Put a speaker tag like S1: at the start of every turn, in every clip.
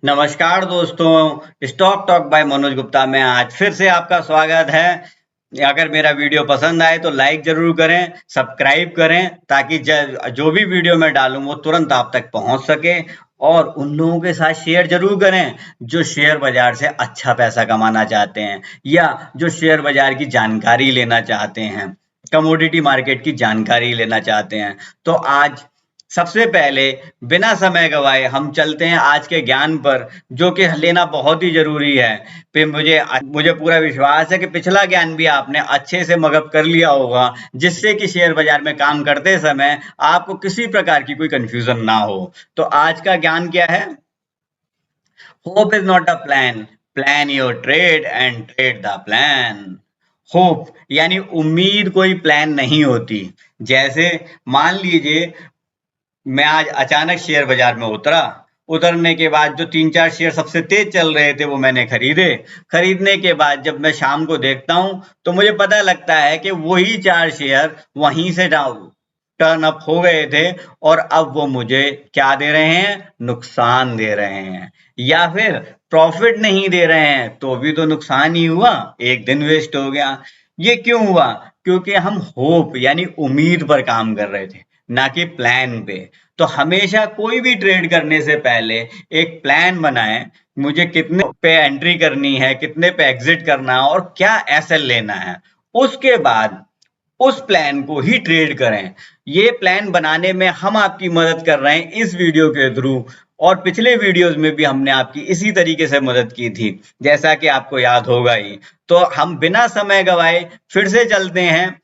S1: नमस्कार दोस्तों, stock talk by Manoj Gupta में आज फिर से आपका स्वागत है। अगर मेरा वीडियो पसंद आए तो लाइक जरूर करें, सब्सक्राइब करें ताकि जो भी वीडियो मैं डालूं वो तुरंत आप तक पहुंच सके। और उन लोगों के साथ शेयर जरूर करें जो शेयर बाजार से अच्छा पैसा कमाना चाहते हैं या जो शेयर बाजार की जानकारी लेना चाहते हैं, कमोडिटी मार्केट की जानकारी लेना चाहते हैं। तो आज सबसे पहले बिना समय गवाए हम चलते हैं आज के ज्ञान पर, जो कि लेना बहुत ही जरूरी है। फिर मुझे पूरा विश्वास है कि पिछला ज्ञान भी आपने अच्छे से मगअप कर लिया होगा, जिससे कि शेयर बाजार में काम करते समय आपको किसी प्रकार की कोई कंफ्यूजन ना हो। तो आज का ज्ञान क्या है? Hope is not a plan, plan your trade and trade the plan. Hope यानी उम्मीद कोई प्लान नहीं होती। जैसे मान लीजिए मैं आज अचानक शेयर बाजार में उतरने के बाद जो 3-4 शेयर सबसे तेज चल रहे थे वो मैंने खरीदे। खरीदने के बाद जब मैं शाम को देखता हूं तो मुझे पता लगता है कि वही 4 शेयर वहीं से टर्न अप हो गए थे और अब वो मुझे क्या दे रहे हैं? नुकसान दे रहे हैं। या फिर प्रॉफिट नहीं दे रहे हैं तो भी तो नुकसान ही हुआ, एक दिन वेस्ट हो गया। ये क्यों हुआ? क्योंकि हम होप यानी उम्मीद पर काम कर रहे थे, ना कि प्लान पे। तो हमेशा कोई भी ट्रेड करने से पहले एक प्लान बनाएं, मुझे कितने पे एंट्री करनी है, कितने पे एग्जिट करना है और क्या एसएल लेना है। उसके बाद उस प्लान को ही ट्रेड करें। ये प्लान बनाने में हम आपकी मदद कर रहे हैं इस वीडियो के थ्रू, और पिछले वीडियोस में भी हमने आपकी इसी तरीके से मदद की थी, जैसा कि आपको याद होगा ही। तो हम बिना समय गवाए फिर से चलते हैं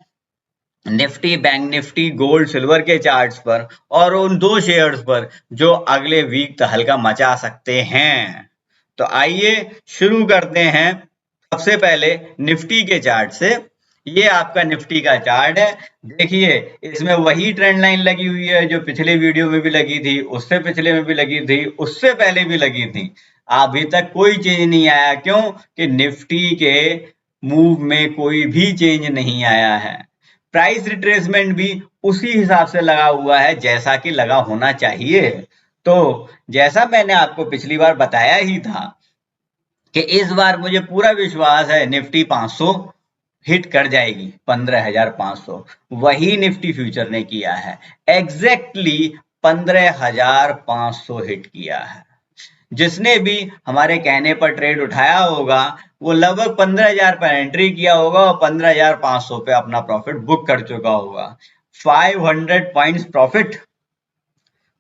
S1: Nifty, bank Nifty, gold silver के चार्ट्स पर और उन दो शेयर्स पर जो अगले वीक तहलका मचा सकते हैं। तो आइए शुरू करते हैं सबसे पहले निफ्टी के चार्ट से। ये आपका निफ्टी का चार्ट है। देखिए इसमें वही ट्रेंड लाइन लगी हुई है जो पिछले वीडियो में भी लगी थी, उससे पिछले में भी लगी थी, उससे पहले भी लगी थी। अभी तक कोई चेंज नहीं आया। क्यों? कि निफ्टी के मूव में कोई भी चेंज नहीं आया है। प्राइस रिट्रेसमेंट भी उसी हिसाब से लगा हुआ है जैसा कि लगा होना चाहिए। तो जैसा मैंने आपको पिछली बार बताया ही था कि इस बार मुझे पूरा विश्वास है निफ्टी 500 हिट कर जाएगी, 15,500। वही निफ्टी फ्यूचर ने किया है, एग्जैक्टली 15,500 हिट किया है। जिसने भी हमारे कहने पर ट्रेड उठाया होगा वो लगभग 15,000 पर एंट्री किया होगा और 15,500 पे अपना प्रॉफिट बुक कर चुका होगा। 500 पॉइंट्स प्रॉफिट,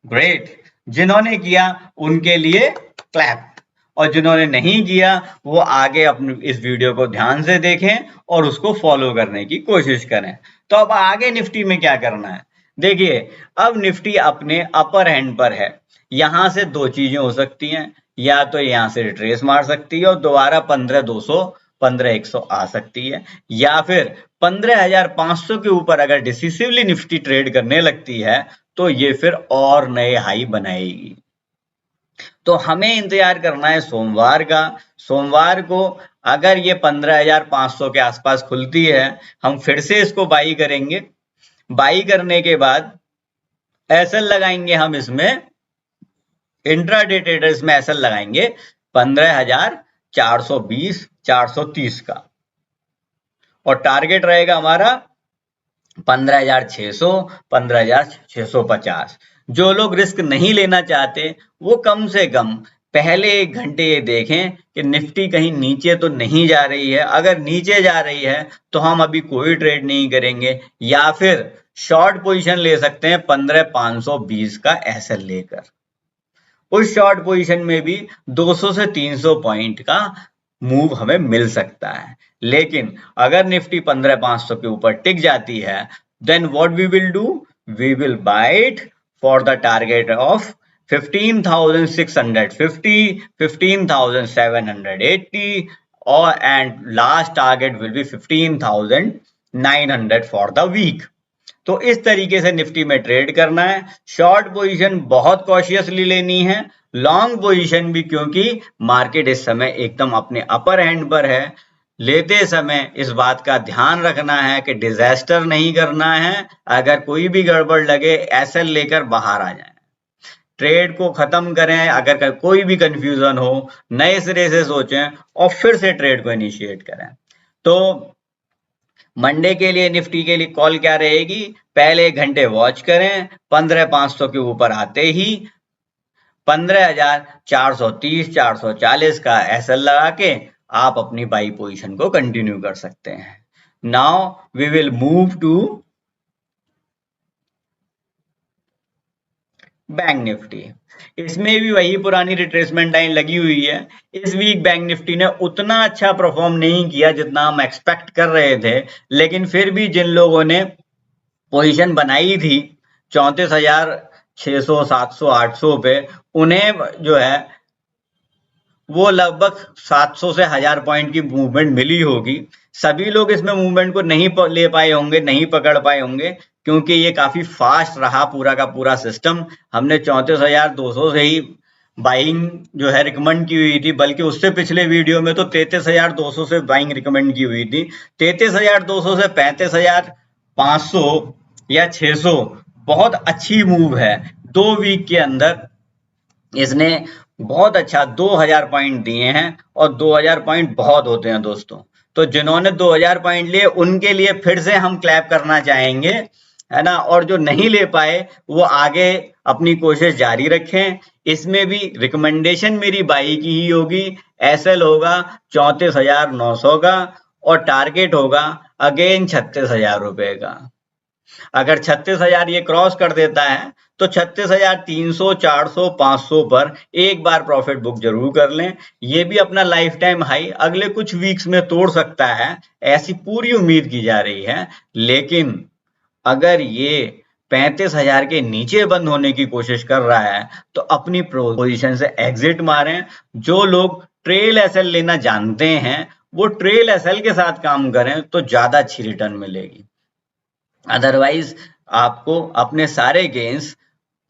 S1: ग्रेट। जिन्होंने किया उनके लिए क्लैप, और जिन्होंने नहीं किया वो आगे अपने इस वीडियो को ध्यान से देखें और उसको फॉलो करने की कोशिश करें। तो अब आगे निफ्टी में क्या करना है? देखिए अब निफ्टी अपने अपर हैंड पर है। यहां से दो चीजें हो सकती हैं, या तो यहां से रिट्रेस मार सकती है और दोबारा 15,200 15,100 आ सकती है, या फिर 15,500 के ऊपर अगर डिसिसिवली निफ्टी ट्रेड करने लगती है तो ये फिर और नए हाई बनाएगी। तो हमें इंतजार करना है सोमवार का। सोमवार को अगर ये 15,500 के आसपास खुलती है हम फिर से इसको बाई करेंगे। बाई करने के बाद एसएल लगाएंगे हम इसमें, इंट्राडे ट्रेडर्स में एसएल लगाएंगे 15,420 430 का, और टारगेट रहेगा हमारा 15,600 15,650। जो लोग रिस्क नहीं लेना चाहते वो कम से कम पहले 1 घंटे ये देखें कि निफ्टी कहीं नीचे तो नहीं जा रही है। अगर नीचे जा रही है तो हम अभी कोई ट्रेड नहीं करेंगे, या फिर शॉर्ट पोजीशन ले सकते हैं 15,520 का एसएल लेकर। उस शॉर्ट पोजीशन में भी 200 से 300 पॉइंट का मूव हमें मिल सकता है। लेकिन अगर निफ्टी 15,500 के ऊपर टिक जाती है then what we will do, we will buy it for the target of 15,650 15,780, और and last target will be 15,900 for the week. तो इस तरीके से निफ्टी में ट्रेड करना है। शॉर्ट पोजीशन बहुत कॉशियसली लेनी है, लॉन्ग पोजीशन भी, क्योंकि मार्केट इस समय एकदम अपने अपर हैंड पर है। लेते समय इस बात का ध्यान रखना है कि डिजास्टर नहीं करना है। अगर कोई भी गड़बड़ लगे एसएल लेकर बाहर आ जाए। ट्रेड को खत्म करें, अगर कोई भी कंफ्यूजन हो नए सिरे से सोचें और फिर से ट्रेड को इनिशिएट करें। तो मंडे के लिए निफ्टी के लिए कॉल क्या रहेगी, पहले 1 घंटे वॉच करें, 15,500 के ऊपर आते ही 15,430 440 का एसएल लगा के आप अपनी बाई पोजीशन को कंटिन्यू कर सकते हैं। Now we will move to bank Nifty. इसमें भी वही पुरानी रिट्रेसमेंट लाइन लगी हुई है। इस वीक बैंक निफ्टी ने उतना अच्छा परफॉर्म नहीं किया जितना हम एक्सपेक्ट कर रहे थे, लेकिन फिर भी जिन लोगों ने पोजीशन बनाई थी 34,600 700 800 पे, उन्हें जो है वो लगभग 700 से 1000 पॉइंट की मूवमेंट मिली होगी। सभी लोग इसमें मूवमेंट को नहीं ले पाए होंगे, नहीं पकड़ पाए होंगे, क्योंकि ये काफी फास्ट रहा पूरा का पूरा सिस्टम। हमने 34,200 से ही बाइंग जो है रिकमेंड की हुई थी, बल्कि उससे पिछले वीडियो में तो 33,200 से बाइंग रिकमेंड की हुई थी। 33,200 से 35,500 या 600 बहुत अच्छी मूव है। 2 वीक के अंदर इसने बहुत अच्छा 2000 पॉइंट दिए हैं, और 2000 पॉइंट बहुत होते हैं दोस्तों। तो जिन्होंने 2000 पॉइंट लिए उनके लिए फिर से हम क्लैप करना चाहेंगे, है ना। और जो नहीं ले पाए वो आगे अपनी कोशिश जारी रखें। इसमें भी रिकमेंडेशन मेरी बाई की ही होगी। एसएल होगा 34,900 का और टारगेट होगा अगेन 36,000 रुपए का। अगर 36,000 ये क्रॉस कर देता है तो 36,300 400 500 पर एक बार प्रॉफिट बुक जरूर कर लें। ये भी अपना लाइफ टाइम हाई अगले कुछ वीक्स में तोड़ सकता है, ऐसी पूरी उम्मीद की जा रही है। लेकिन अगर ये 35,000 के नीचे बंद होने की कोशिश कर रहा है तो अपनी पोजीशन से एग्जिट मारें। जो लोग ट्रेल एसएल लेना जानते हैं वो ट्रेल एसएल के साथ काम करें तो ज्यादा अच्छी रिटर्न मिलेगी। अदरवाइज आपको अपने सारे गेन्स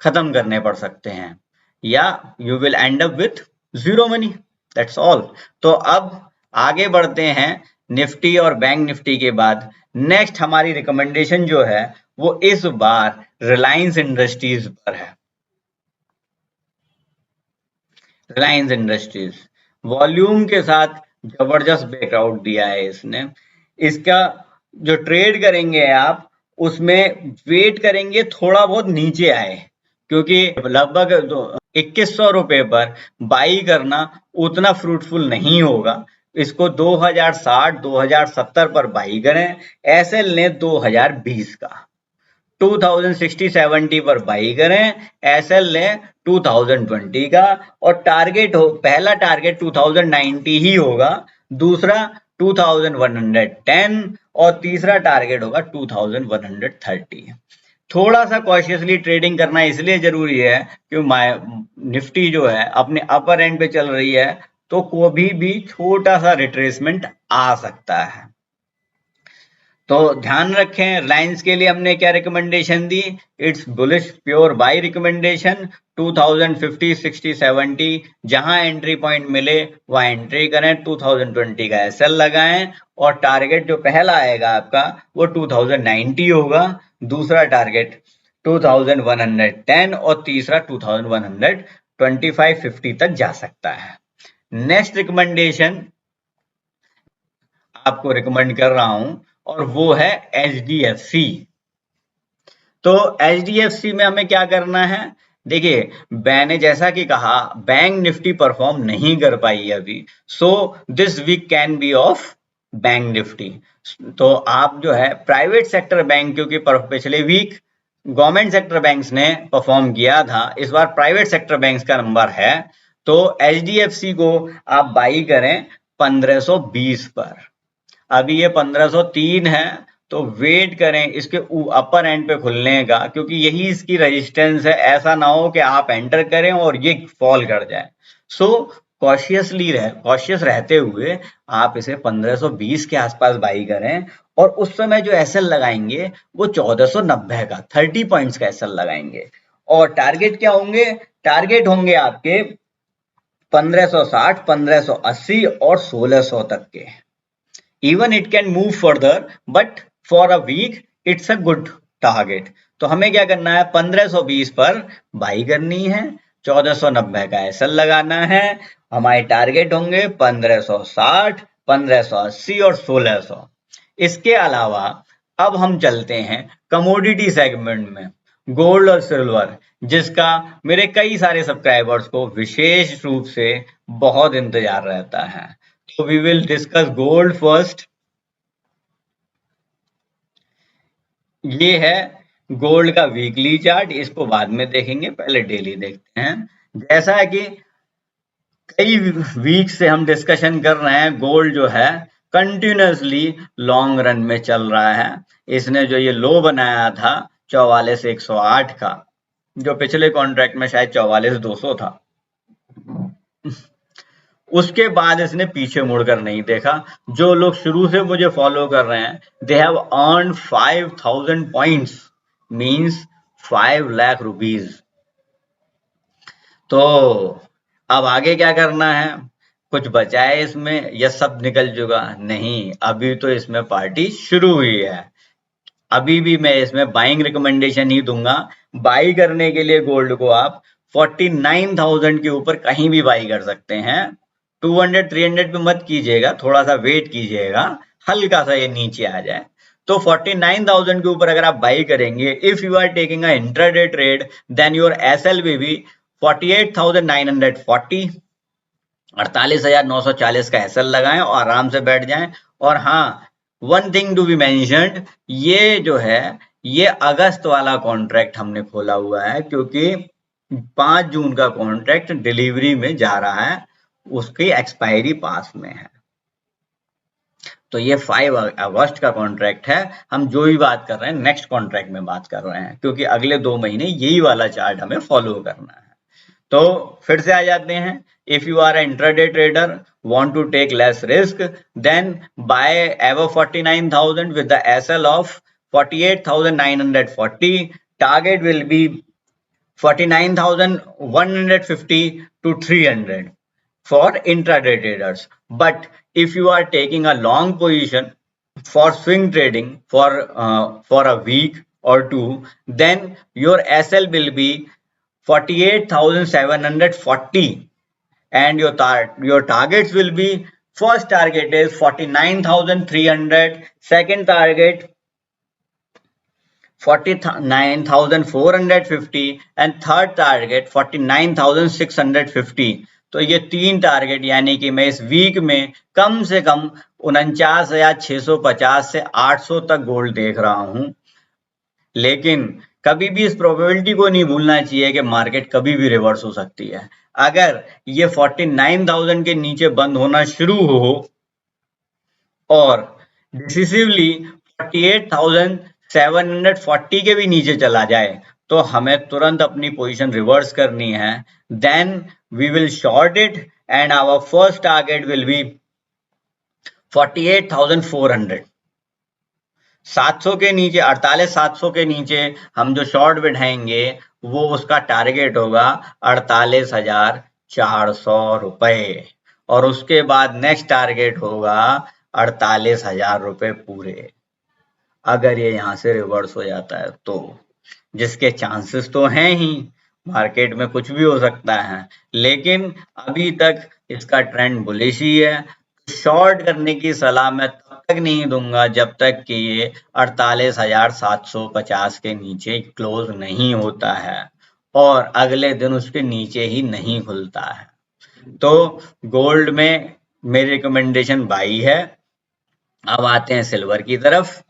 S1: खत्म करने पड़ सकते हैं, या you will and up with zero money, that's all. तो अब आगे बढ़ते हैं निफ्टी और बैंक निफ्टी के बाद। नेक्स्ट हमारी रिकमेंडेशन जो है वो इस बार रिलायंस इंडस्ट्रीज पर है। रिलायंस इंडस्ट्रीज वॉल्यूम के साथ जबरदस्त ब्रेकआउट दिया है इसने। इसका जो ट्रेड करेंगे आप उसमें वेट करेंगे थोड़ा बहुत नीचे आए, क्योंकि लगभग 2100 रुपए पर बाई करना उतना फ्रूटफुल नहीं होगा। इसको 2060 2070 पर बाई करें। एसएल ने 2020 का 2060-70 पर बाई करें। एसएल ने 2020 का, और टारगेट हो पहला टारगेट 2090 ही होगा, दूसरा 2110 और तीसरा टारगेट होगा 2130। थोड़ा सा कॉशियसली ट्रेडिंग करना इसलिए जरूरी है कि निफ्टी जो है अपने अपर एंड पे चल रही है, तो कभी भी छोटा सा रिट्रेसमेंट आ सकता है। तो ध्यान रखें रिलायंस के लिए हमने क्या recommendation the, it's bullish pure bye recommendation. 2050 60 70 जहां एंट्री पॉइंट मिले वहां एंट्री करें। 2020 का एसएल लगाएं, और टारगेट जो पहला आएगा आपका वो 2090 होगा, दूसरा टारगेट 2110 और तीसरा 2125 50 तक जा सकता है। नेक्स्ट रिकमेंडेशन आपको रिकमेंड कर रहा हूं और वो है एचडीएफसी। तो एचडीएफसी में हमें क्या करना है, देखिए मैंने जैसा कि कहा बैंक निफ्टी परफॉर्म नहीं कर पाई अभी, so this week can be of bank Nifty. तो आप जो है प्राइवेट सेक्टर बैंक, क्योंकि पिछले वीक गवर्नमेंट सेक्टर बैंक्स ने परफॉर्म किया था, इस बार प्राइवेट सेक्टर बैंक्स का नंबर है, तो एचडीएफसी को आप बाई करें 1520 पर। अभी ये 1503 है, तो वेट करें इसके अपर एंड पे खुलने का, क्योंकि यही इसकी रेजिस्टेंस है। ऐसा ना हो कि आप एंटर करें और ये फॉल कर जाए। सो कॉशियस रहते हुए आप इसे 1520 के आसपास बाई करें, और उस समय जो एसएल लगाएंगे वो 1490 का 30 पॉइंट्स का एसएल लगाएंगे। और टारगेट क्या होंगे, टारगेट होंगे आपके 1560 1580 और 1600 तक के। Even it can move further, but for a week it's a good target. तो हमें क्या करना है, 1520 पर बाई करनी है, 1490 का एसएल लगाना है। हमारे टारगेट होंगे 1560, 1580 और 1600। इसके अलावा अब हम चलते हैं कमोडिटी सेगमेंट में, गोल्ड और सिल्वर, जिसका मेरे कई सारे सब्सक्राइबर्स को विशेष रूप से बहुत इंतजार रहता है। तो we will discuss gold first. ये है गोल्ड का वीकली चार्ट, इसको बाद में देखेंगे, पहले डेली देखते हैं। जैसा है कि कई वीक से हम डिस्कशन कर रहे हैं, गोल्ड जो है कंटिन्यूसली लॉन्ग रन में चल रहा है। इसने जो ये लो बनाया था 44,108 का, जो पिछले कॉन्ट्रैक्ट में शायद 44,200 था, उसके बाद इसने पीछे मुड़कर नहीं देखा। जो लोग शुरू से मुझे फॉलो कर रहे हैं, they have earn 5,000 points, means 5 lakh rupees. तो अब आगे क्या करना है, कुछ बचा है इसमें या सब निकल चुका? नहीं, अभी तो इसमें पार्टी शुरू हुई है। अभी भी मैं इसमें बाइंग रिकमेंडेशन ही दूंगा। बाई करने के लिए गोल्ड को आप 49,000 के ऊपर कहीं भी बाई कर सकते हैं। 200 300 पे मत कीजिएगा, थोड़ा सा वेट कीजिएगा, हल्का सा ये नीचे आ जाए। तो 49,000 के ऊपर अगर आप बाई करेंगे, if you are taking a intraday trade, then your SL will be 48,940, 48,940 का एसएल लगाएं और आराम से बैठ जाएं। और हाँ, one thing to be mentioned, ये जो है ये अगस्त वाला कॉन्ट्रैक्ट हमने खोला हुआ है, क्योंकि 5 जून का कॉन्ट्रैक्ट डिलीवरी में जा रहा है, उसकी एक्सपायरी पास में है। तो ये 5 अगस्त का कॉन्ट्रैक्ट है। हम जो भी बात कर रहे हैं नेक्स्ट कॉन्ट्रैक्ट में बात कर रहे हैं, क्योंकि अगले 2 महीने यही वाला चार्ट हमें फॉलो करना है। तो फिर से आ जाते हैं, if you are intraday trader, want to take less risk, then buy above 49,000 with the SL of 48,940. Target will be 49,150 to 300 for intraday traders. But if you are taking a long position for swing trading for a week or two, then your SL will be 48,740 and your targets will be, first target is 49,300, second target 49,450 and third target 49,650। तो ये 3 target, यानी कि मैं इस week में कम से कम 49,650 से 800 तक गोल्ड देख रहा हूं। लेकिन कभी भी इस प्रोबेबिलिटी को नहीं भूलना चाहिए कि मार्केट कभी भी रिवर्स हो सकती है। अगर ये 49,000 के नीचे बंद होना शुरू हो और डिसिसिवली 48,740 के भी नीचे चला जाए, तो हमें तुरंत अपनी पोजीशन रिवर्स करनी है। Then we will short it and our first target will be 48,400। 700 के नीचे, 48,700 के नीचे हम जो शॉर्ट बिठाएंगे वो उसका टारगेट होगा 48,400 रुपए, और उसके बाद नेक्स्ट टारगेट होगा 48,000 रुपए पूरे। अगर ये यहां से रिवर्स हो जाता है तो, जिसके चांसेस तो हैं ही, मार्केट में कुछ भी हो सकता है, लेकिन अभी तक इसका ट्रेंड बुलिश ही है। शॉर्ट करने की सलाह मैं तब तक नहीं दूंगा जब तक कि ये 48,750 के नीचे क्लोज नहीं होता है और अगले दिन उसके नीचे ही नहीं खुलता है। तो गोल्ड में मेरी रिकमेंडेशन बाई है। अब आते हैं सिल्वर की तरफ।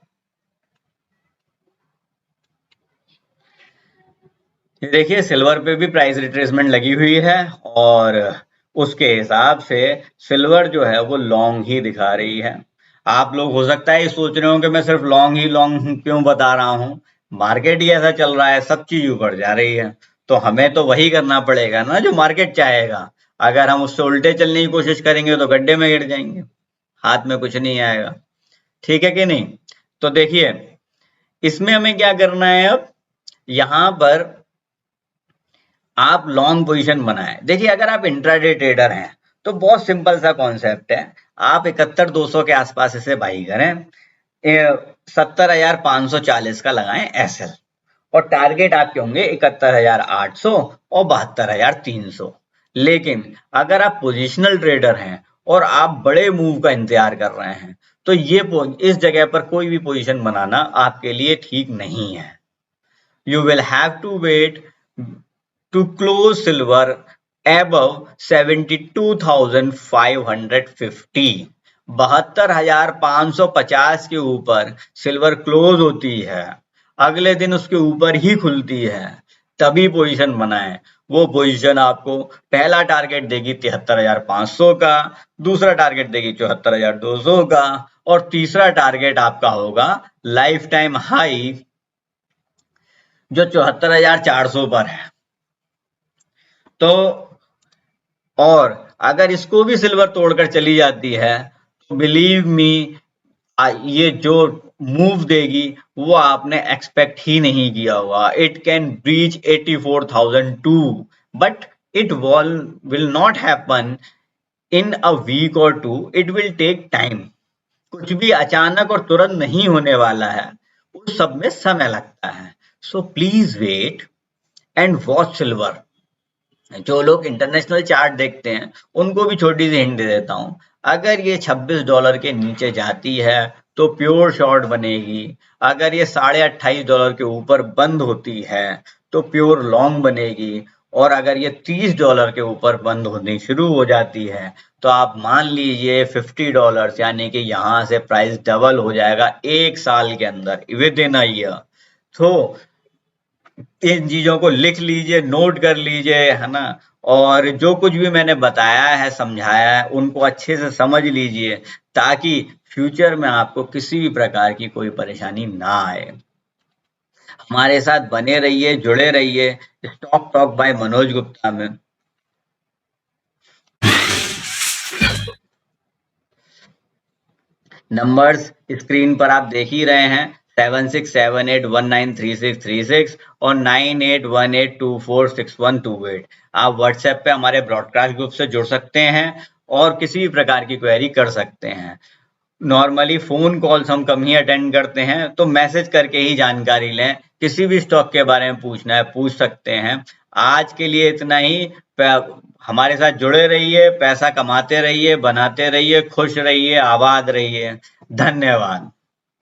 S1: देखिए, सिल्वर पे भी प्राइस रिट्रेसमेंट लगी हुई है और उसके हिसाब से सिल्वर जो है वो लॉन्ग ही दिखा रही है। आप लोग हो सकता है सोच रहे हो कि मैं सिर्फ लॉन्ग क्यों बता रहा हूं, मार्केट ही ऐसा चल रहा है, सब चीज ऊपर जा रही है, तो हमें तो वही करना पड़ेगा ना जो मार्केट चाहेगा। अगर हम उससे उल्टे चलने की कोशिश करेंगे तो गड्ढे में गिर जाएंगे, हाथ में कुछ नहीं आएगा। ठीक है कि नहीं? तो देखिए, इसमें हमें क्या करना है, अब यहां पर आप लॉन्ग पोजीशन बनाएं। देखिए, अगर आप इंट्राडे ट्रेडर हैं तो बहुत सिंपल सा कॉन्सेप्ट है, आप 71,200 के आसपास इसे बाई करें। 70,540 का लगाएं एसएल, और टारगेट आपके होंगे 71,800 और 72,300। लेकिन अगर आप पोजिशनल ट्रेडर हैं और आप बड़े मूव का इंतजार कर रहे हैं, तो इस जगह पर कोई भी पोजीशन बनाना आपके लिए ठीक नहीं है। You will have to wait to close silver above 72,550। 72,550 के ऊपर सिल्वर क्लोज होती है, अगले दिन उसके ऊपर ही खुलती है, तभी पोजीशन बनाएं। वो पोजीशन आपको पहला टारगेट देगी 73,500 का, दूसरा टारगेट देगी 74,200 का, और तीसरा टारगेट आपका होगा लाइफ टाइम हाई जो 74,400 पर है। तो और अगर इसको भी सिल्वर तोड़कर चली जाती है तो बिलीव मी, ये जो मूव देगी वो आपने एक्सपेक्ट ही नहीं किया हुआ। It can breach 84,002 but it will not happen in a week or two, it will take time. कुछ भी अचानक और तुरंत नहीं होने वाला है, उस सब में समय लगता है। So please wait and watch silver. जो लोग इंटरनेशनल चार्ट देखते हैं उनको भी छोटी सी हिंट दे देता हूं, अगर ये $26 के नीचे जाती है तो प्योर शॉर्ट बनेगी। अगर ये $28.5 के ऊपर बंद होती है तो प्योर लॉन्ग बनेगी। और अगर ये $30 के ऊपर बंद होनी शुरू हो जाती है तो आप मान लीजिए $50, यानी कि यहाँ से प्राइस डबल हो जाएगा 1 साल के अंदर, विद इन अ ईयर। तो इन चीजों को लिख लीजिए, नोट कर लीजिए, है ना। और जो कुछ भी मैंने बताया है, समझाया है, उनको अच्छे से समझ लीजिए ताकि फ्यूचर में आपको किसी भी प्रकार की कोई परेशानी ना आए। हमारे साथ बने रहिए, जुड़े रहिए stock talk by Manoj Gupta में। नंबर्स स्क्रीन पर आप देख ही रहे हैं, 7678193636 और 9818246128। आप व्हाट्सएप पे हमारे ब्रॉडकास्ट ग्रुप से जुड़ सकते हैं और किसी भी प्रकार की क्वेरी कर सकते हैं। नॉर्मली फोन कॉल्स हम कम ही अटेंड करते हैं, तो मैसेज करके ही जानकारी लें। किसी भी स्टॉक के बारे में पूछना है पूछ सकते हैं। आज के लिए इतना ही। हमारे साथ जुड़े रहिए, पैसा कमाते रहिए, बनाते रहिए, खुश रहिए, आबाद रहिए। धन्यवाद।